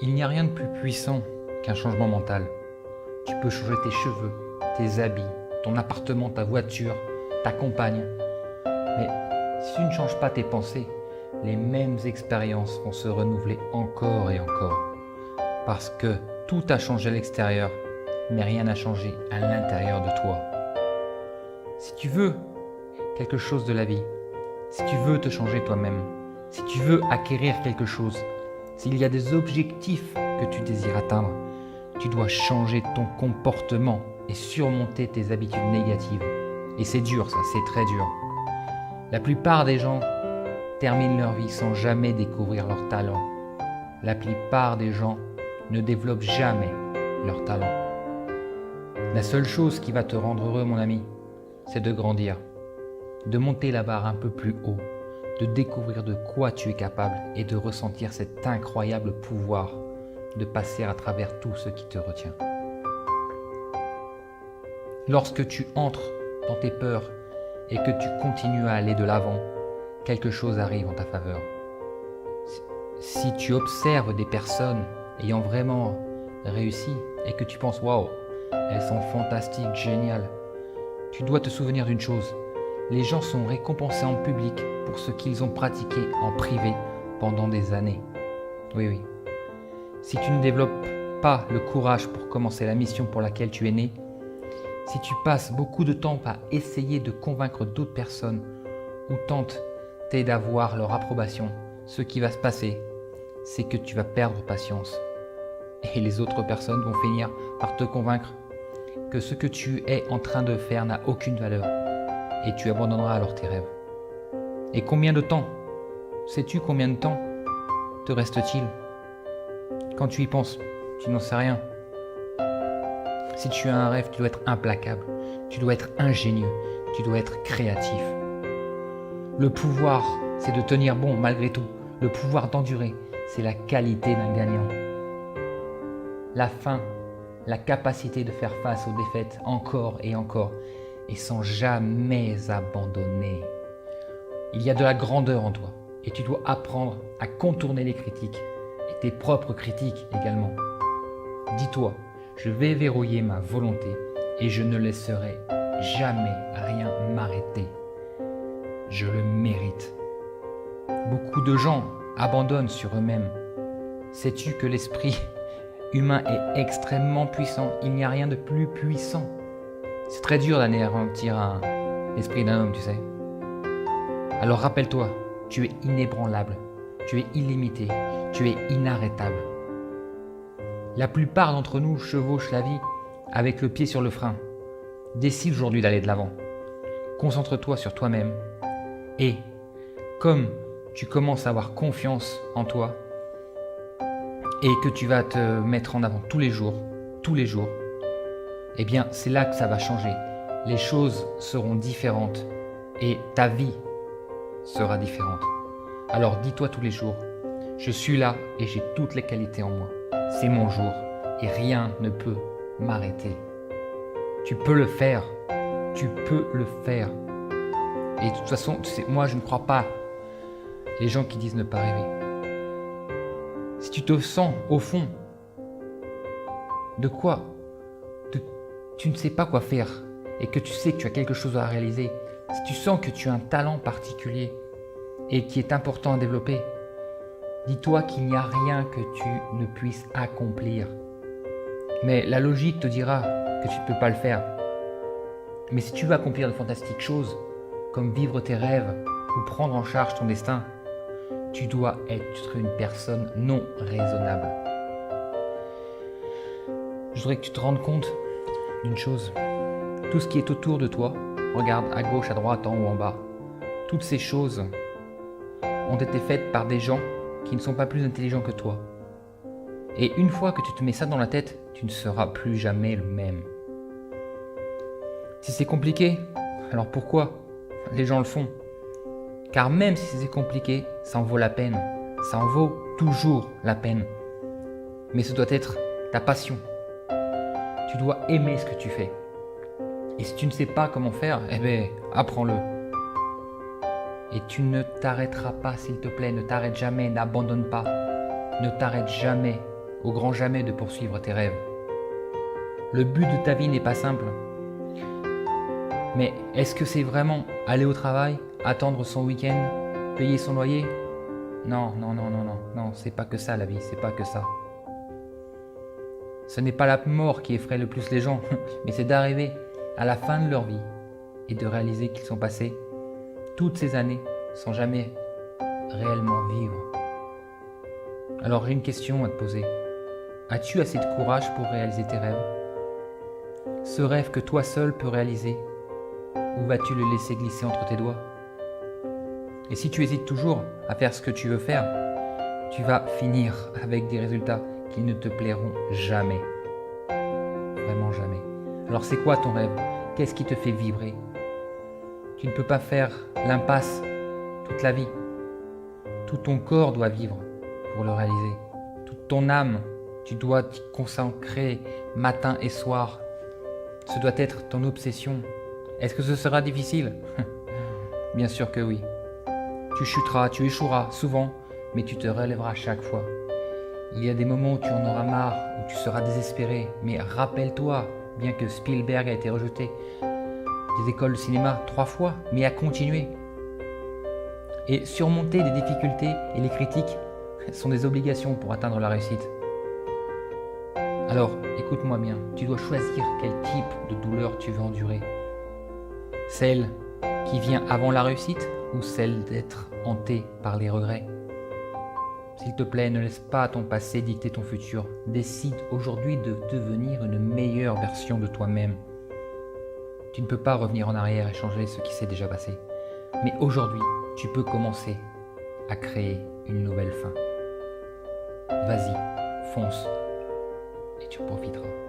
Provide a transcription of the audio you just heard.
Il n'y a rien de plus puissant qu'un changement mental. Tu peux changer tes cheveux, tes habits, ton appartement, ta voiture, ta compagne. Mais si tu ne changes pas tes pensées, les mêmes expériences vont se renouveler encore et encore. Parce que tout a changé à l'extérieur, mais rien n'a changé à l'intérieur de toi. Si tu veux quelque chose de la vie, si tu veux te changer toi-même, si tu veux acquérir quelque chose, s'il y a des objectifs que tu désires atteindre, tu dois changer ton comportement et surmonter tes habitudes négatives. Et c'est dur ça, c'est très dur. La plupart des gens terminent leur vie sans jamais découvrir leur talent. La plupart des gens ne développent jamais leur talent. La seule chose qui va te rendre heureux, mon ami, c'est de grandir, de monter la barre un peu plus haut, de découvrir de quoi tu es capable et de ressentir cet incroyable pouvoir de passer à travers tout ce qui te retient. Lorsque tu entres dans tes peurs et que tu continues à aller de l'avant, quelque chose arrive en ta faveur. Si tu observes des personnes ayant vraiment réussi et que tu penses « Waouh, elles sont fantastiques, géniales », tu dois te souvenir d'une chose. Les gens sont récompensés en public pour ce qu'ils ont pratiqué en privé pendant des années. Oui, oui. Si tu ne développes pas le courage pour commencer la mission pour laquelle tu es né, si tu passes beaucoup de temps à essayer de convaincre d'autres personnes ou tenter d'avoir leur approbation, ce qui va se passer, c'est que tu vas perdre patience. Et les autres personnes vont finir par te convaincre que ce que tu es en train de faire n'a aucune valeur et tu abandonneras alors tes rêves. Et combien de temps, sais-tu combien de temps te reste-t-il? Quand tu y penses, tu n'en sais rien. Si tu as un rêve, tu dois être implacable, tu dois être ingénieux, tu dois être créatif. Le pouvoir, c'est de tenir bon malgré tout. Le pouvoir d'endurer, c'est la qualité d'un gagnant. La faim, la capacité de faire face aux défaites encore et encore, et sans jamais abandonner. Il y a de la grandeur en toi, et tu dois apprendre à contourner les critiques, et tes propres critiques également. Dis-toi, je vais verrouiller ma volonté, et je ne laisserai jamais rien m'arrêter. Je le mérite. Beaucoup de gens abandonnent sur eux-mêmes. Sais-tu que l'esprit humain est extrêmement puissant? Il n'y a rien de plus puissant. C'est très dur d'anéantir l'esprit d'un homme, tu sais. Alors rappelle-toi, tu es inébranlable, tu es illimité, tu es inarrêtable. La plupart d'entre nous chevauchent la vie avec le pied sur le frein. Décide aujourd'hui d'aller de l'avant. Concentre-toi sur toi-même. Et comme tu commences à avoir confiance en toi et que tu vas te mettre en avant tous les jours, eh bien c'est là que ça va changer. Les choses seront différentes et ta vie sera différente. Alors dis-toi tous les jours, je suis là et j'ai toutes les qualités en moi. C'est mon jour et rien ne peut m'arrêter. Tu peux le faire, tu peux le faire. Et de toute façon, tu sais, moi je ne crois pas les gens qui disent ne pas rêver. Si tu te sens au fond de quoi tu ne sais pas quoi faire et que tu sais que tu as quelque chose à réaliser, si tu sens que tu as un talent particulier et qui est important à développer, dis-toi qu'il n'y a rien que tu ne puisses accomplir. Mais la logique te dira que tu ne peux pas le faire. Mais si tu veux accomplir de fantastiques choses, comme vivre tes rêves ou prendre en charge ton destin, tu dois être une personne non raisonnable. Je voudrais que tu te rendes compte d'une chose. Tout ce qui est autour de toi, regarde à gauche, à droite, en haut, en bas. Toutes ces choses ont été faites par des gens qui ne sont pas plus intelligents que toi. Et une fois que tu te mets ça dans la tête, tu ne seras plus jamais le même. Si c'est compliqué, alors pourquoi les gens le font? Car même si c'est compliqué, ça en vaut la peine. Ça en vaut toujours la peine. Mais ce doit être ta passion. Tu dois aimer ce que tu fais. Et si tu ne sais pas comment faire, eh bien, apprends-le. Et tu ne t'arrêteras pas, s'il te plaît. Ne t'arrête jamais, n'abandonne pas. Ne t'arrête jamais. au grand jamais de poursuivre tes rêves. Le but de ta vie n'est pas simple. Mais est-ce que c'est vraiment aller au travail, attendre son week-end, payer son loyer? Non, c'est pas que ça la vie, c'est pas que ça. Ce n'est pas la mort qui effraie le plus les gens, mais c'est d'arriver à la fin de leur vie et de réaliser qu'ils sont passés toutes ces années sans jamais réellement vivre. Alors j'ai une question à te poser. As-tu assez de courage pour réaliser tes rêves? Ce rêve que toi seul peux réaliser, ou vas-tu le laisser glisser entre tes doigts? Et si tu hésites toujours à faire ce que tu veux faire, tu vas finir avec des résultats qui ne te plairont jamais. Vraiment jamais. Alors c'est quoi ton rêve? Qu'est-ce qui te fait vibrer? Tu ne peux pas faire l'impasse toute la vie. Tout ton corps doit vivre pour le réaliser. Toute ton âme, tu dois t'y consacrer matin et soir. Ce doit être ton obsession. Est-ce que ce sera difficile? Bien sûr que oui. Tu chuteras, tu échoueras souvent, mais tu te relèveras chaque fois. Il y a des moments où tu en auras marre, où tu seras désespéré, mais rappelle-toi, bien que Spielberg a été rejeté des écoles de cinéma 3 fois, mais a continué. Et surmonter les difficultés et les critiques sont des obligations pour atteindre la réussite. Alors, écoute-moi bien, tu dois choisir quel type de douleur tu veux endurer. Celle qui vient avant la réussite ou celle d'être hanté par les regrets? S'il te plaît, ne laisse pas ton passé dicter ton futur. Décide aujourd'hui de devenir une meilleure version de toi-même. Tu ne peux pas revenir en arrière et changer ce qui s'est déjà passé. Mais aujourd'hui, tu peux commencer à créer une nouvelle fin. Vas-y, fonce et tu profiteras.